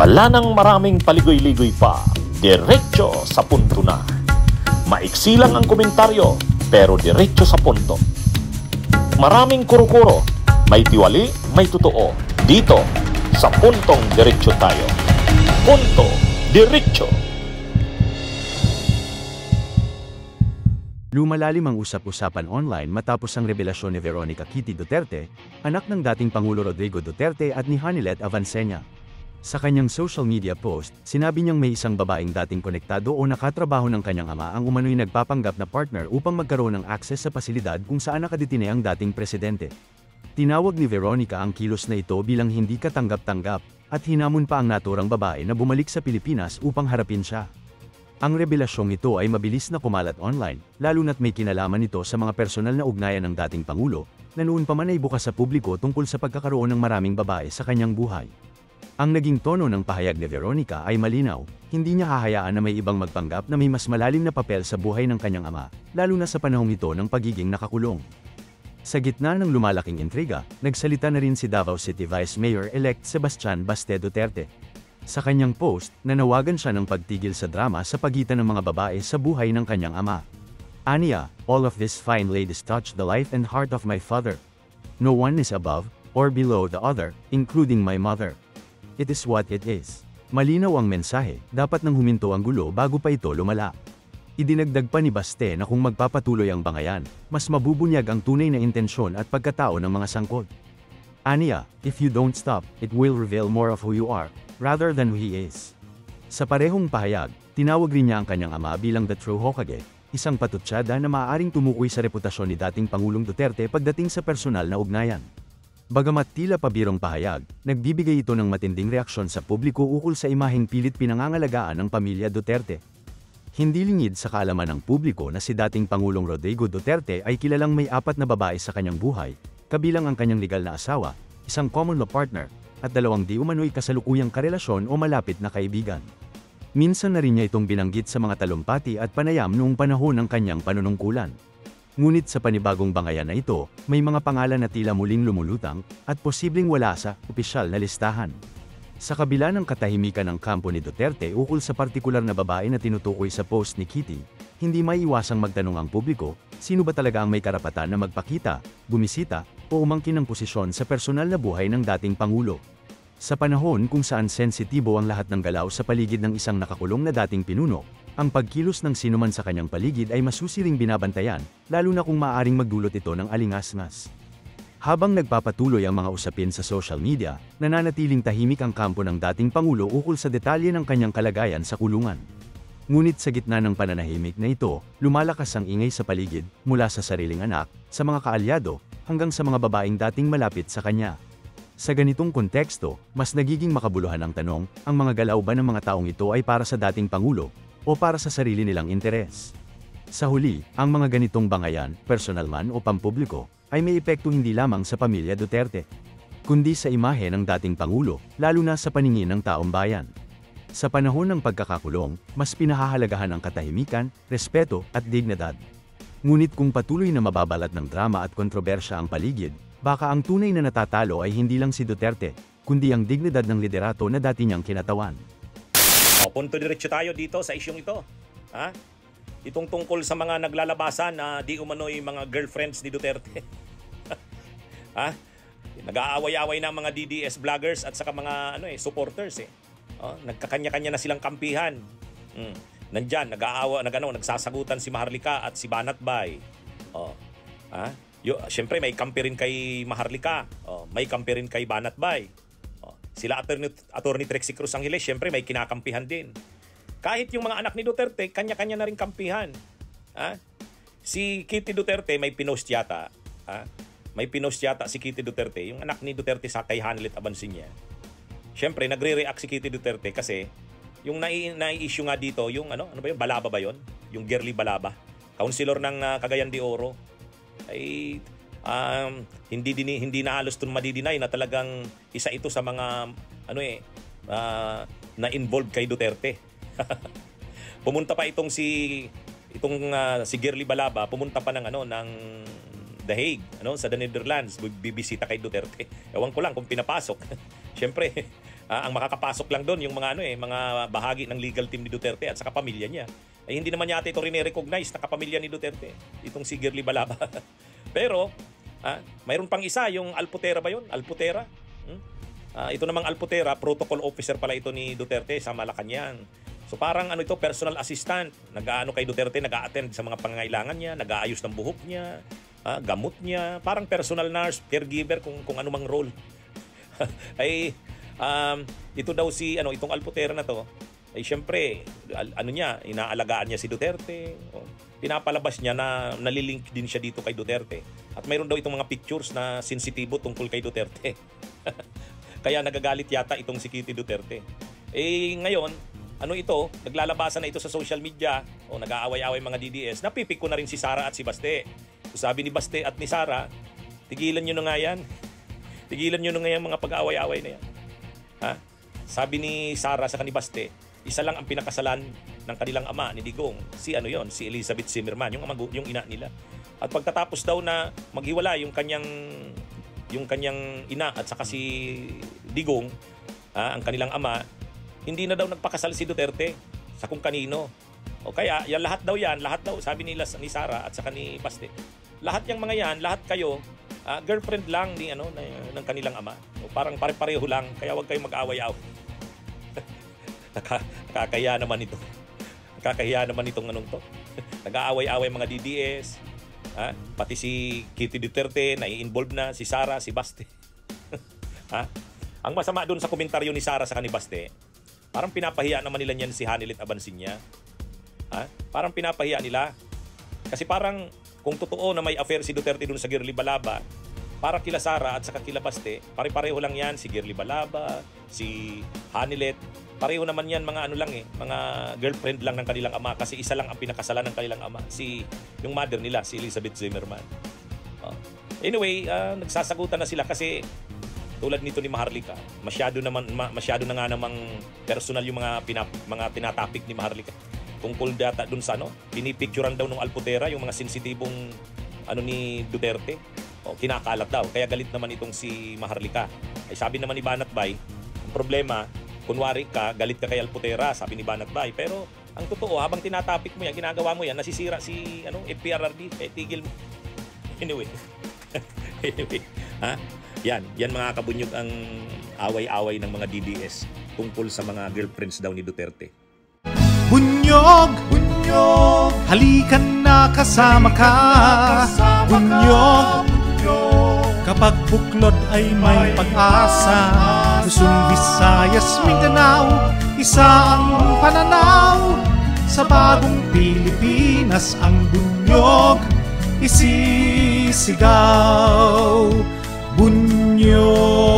Wala nang maraming paligoy-ligoy pa, diretso sa punto na. Maiksi lang ang komentaryo, pero diretso sa punto. Maraming kuro-kuro, may tiwali, may totoo. Dito, sa Puntong Diretso tayo. Punto Diretso. Lumalalim ang usap-usapan online matapos ang revelasyon ni Veronica Kitty Duterte, anak ng dating Pangulo Rodrigo Duterte at ni Hanilet Avancena. Sa kanyang social media post, sinabi niyang may isang babaeng dating konektado o nakatrabaho ng kanyang ama ang umano'y nagpapanggap na partner upang magkaroon ng akses sa pasilidad kung saan nakadetine ang dating presidente. Tinawag ni Veronica ang kilos na ito bilang hindi katanggap-tanggap, at hinamon pa ang naturang babae na bumalik sa Pilipinas upang harapin siya. Ang revelasyong ito ay mabilis na kumalat online, lalo na't may kinalaman ito sa mga personal na ugnayan ng dating Pangulo, na noon pa man ay bukas sa publiko tungkol sa pagkakaroon ng maraming babae sa kanyang buhay. Ang naging tono ng pahayag ni Veronica ay malinaw, hindi niya hahayaan na may ibang magpanggap na may mas malalim na papel sa buhay ng kanyang ama, lalo na sa panahong ito ng pagiging nakakulong. Sa gitna ng lumalaking intriga, nagsalita na rin si Davao City Vice Mayor-elect Sebastian Baste Duterte. Sa kanyang post, nanawagan siya ng pagtigil sa drama sa pagitan ng mga babae sa buhay ng kanyang ama. Aniya, all of these fine ladies touch the life and heart of my father. No one is above or below the other, including my mother. It is what it is. Malinaw ang mensahe, dapat nang huminto ang gulo bago pa ito lumala. Idinagdag pa ni Baste na kung magpapatuloy ang bangayan, mas mabubunyag ang tunay na intensyon at pagkatao ng mga sangkot. Aniya, if you don't stop, it will reveal more of who you are, rather than who he is. Sa parehong pahayag, tinawag rin niya ang kanyang ama bilang the true Hokage, isang patutsada na maaaring tumukoy sa reputasyon ni dating Pangulong Duterte pagdating sa personal na ugnayan. Bagamat tila pabirong pahayag, nagbibigay ito ng matinding reaksyon sa publiko ukol sa imaheng pilit pinangangalagaan ng pamilya Duterte. Hindi lingid sa kaalaman ng publiko na si dating Pangulong Rodrigo Duterte ay kilalang may 4 na babae sa kanyang buhay, kabilang ang kanyang legal na asawa, isang common law partner, at 2 di umano'y kasalukuyang karelasyon o malapit na kaibigan. Minsan na rin niya itong binanggit sa mga talumpati at panayam noong panahon ng kanyang panunungkulan. Ngunit sa panibagong bangayan na ito, may mga pangalan na tila muling lumulutang, at posibleng wala sa opisyal na listahan. Sa kabila ng katahimikan ng kampo ni Duterte ukol sa partikular na babae na tinutukoy sa post ni Kitty, hindi maiiwasang magtanong ang publiko, sino ba talaga ang may karapatan na magpakita, bumisita, o umangkin ng posisyon sa personal na buhay ng dating Pangulo. Sa panahon kung saan sensitibo ang lahat ng galaw sa paligid ng isang nakakulong na dating pinuno, ang pagkilos ng sinuman sa kanyang paligid ay masusiring binabantayan, lalo na kung maaaring magdulot ito ng alingas-ngas. Habang nagpapatuloy ang mga usapin sa social media, nananatiling tahimik ang kampo ng dating Pangulo ukol sa detalye ng kanyang kalagayan sa kulungan. Ngunit sa gitna ng pananahimik na ito, lumalakas ang ingay sa paligid, mula sa sariling anak, sa mga kaalyado, hanggang sa mga babaeng dating malapit sa kanya. Sa ganitong konteksto, mas nagiging makabuluhan ang tanong, ang mga galaw ba ng mga taong ito ay para sa dating Pangulo, o para sa sarili nilang interes? Sa huli, ang mga ganitong bangayan, personal man o pampubliko, ay may epekto hindi lamang sa pamilya Duterte, kundi sa imahe ng dating Pangulo, lalo na sa paningin ng taong bayan. Sa panahon ng pagkakakulong, mas pinahahalagahan ang katahimikan, respeto, at dignidad. Ngunit kung patuloy na mababalat ng drama at kontrobersya ang paligid, baka ang tunay na natatalo ay hindi lang si Duterte, kundi ang dignidad ng liderato na dati niyang kinatawan. Punto diretso tayo dito sa isyong ito. Ha? Itong tungkol sa mga naglalabasan na di umano'y mga girlfriends ni Duterte. Ha? Nag-aaway-away na mga DDS vloggers at saka mga supporters . Nagkakanya-kanya na silang kampihan. Nandyan, nagsasagutan si Maharlika at si Banatbay. Siyempre may kampi rin kay Maharlika. May kampi rin kay Banatbay. Sila Attorney Trixie Cruz Angeles, siyempre may kinakampihan din. Kahit yung mga anak ni Duterte, kanya-kanya na rin kampihan. Si Kitty Duterte may pinost yata. May pinost yata si Kitty Duterte, yung anak ni Duterte sa kay Hanilet Avancena. Siyempre, nagre-react si Kitty Duterte kasi yung nai-issue nga dito, yung ano ba yun? Balaba ba yun? Yung Girly Balaba. Councilor ng Cagayan de Oro. Ay hindi na halos madidinay na talagang isa ito sa mga na involved kay Duterte. Pumunta pa si Girly Balaba, pumunta pa ng The Hague, sa the Netherlands, bibisita kay Duterte. Ewan ko lang kung pinapasok. Siyempre, Ang makakapasok lang doon yung mga mga bahagi ng legal team ni Duterte at saka pamilya niya. Hindi naman yata ito rin-recognize na kapamilya ni Duterte, itong si Girly Balaba. Pero mayroon pang isa, yung Alputera ba yun? Alputera? Ito namang Alputera, protocol officer pala ito ni Duterte sa Malacanang. So parang ito, personal assistant, nag-aano kay Duterte, nag-a-attend sa mga pangangailangan niya, nag-aayos ng buhok niya, gamot niya, parang personal nurse, caregiver, kung anumang role. Ay ito daw itong Alputera na to, ay syempre, inaalagaan niya si Duterte. Pinapalabas niya na nalilink din siya dito kay Duterte. At mayroon daw itong mga pictures na sensitibo tungkol kay Duterte. Kaya nagagalit yata itong si Kitty Duterte. Ngayon, naglalabasan na ito sa social media, nag-aaway-away mga DDS, napipik ko na rin si Sara at si Baste. Sabi ni Baste at ni Sara, tigilan nyo na nga yan. Tigilan nyo na nga yan mga pag-aaway-away na yan. Sabi ni Sara sa kani Baste, isa lang ang pinakasalan ng kanilang ama ni Digong, si Elizabeth Zimmerman, yung ina nila. At pagkatapos daw na maghiwala yung kanyang ina at saka si Digong, ang kanilang ama, hindi na daw nagpakasal si Duterte sa kung kanino. O kaya lahat daw sabi nila ni Sara at saka ni Baste. Lahat yung mga yan, lahat kayo girlfriend lang ng kanilang ama. O parang pare-pareho lang, kaya wag kayong mag-away-away. Nakakahiya naman ito. Nakakahiya naman itong to. Nag-aaway-away mga DDS. Pati si Kitty Duterte nai-involve na, si Sara, si Baste. Ang masama doon sa komentaryo ni Sara sa kani Baste, parang pinapahiya naman nila niyan si Hanilet Abansinya. Parang pinapahiya nila. Kasi parang kung totoo na may affair si Duterte doon sa Girly Balaba, para kila Sara at saka kila Baste, pare-pareho lang yan, si Girly Balaba, si Hanilet, pareho naman yan mga mga girlfriend lang ng kanilang ama, kasi isa lang ang pinakasalan ng kanilang ama, yung mother nila, si Elizabeth Zimmerman. Anyway, nagsasagutan na sila kasi tulad nito ni Maharlika, masyado na nga namang personal yung mga tinatapik ni Maharlika. Tungkol data dun sa pinipicturean daw ng Alputera yung mga sensitibong ni Duterte. Kinakalat daw. Kaya galit naman itong si Maharlika. Ay sabi naman ni Banatbay, ang problema, kunwari ka, galit ka kay Alputera, sabi ni Banatbay. Pero ang totoo, habang tinatapik mo yan, ginagawa mo yan, nasisira si FPRRD, tigil mo. Anyway. Yan mga kabunyog ang away-away ng mga DDS tungkol sa mga girlfriends daw ni Duterte. Bunyog, halikan na kasama ka. Bunyog, kapag buklod ay may pag-asa. Luzon, Visayas, Mindanao, isa ang pananaw. Sa bagong Pilipinas ang bunyog isisigaw. Bunyog.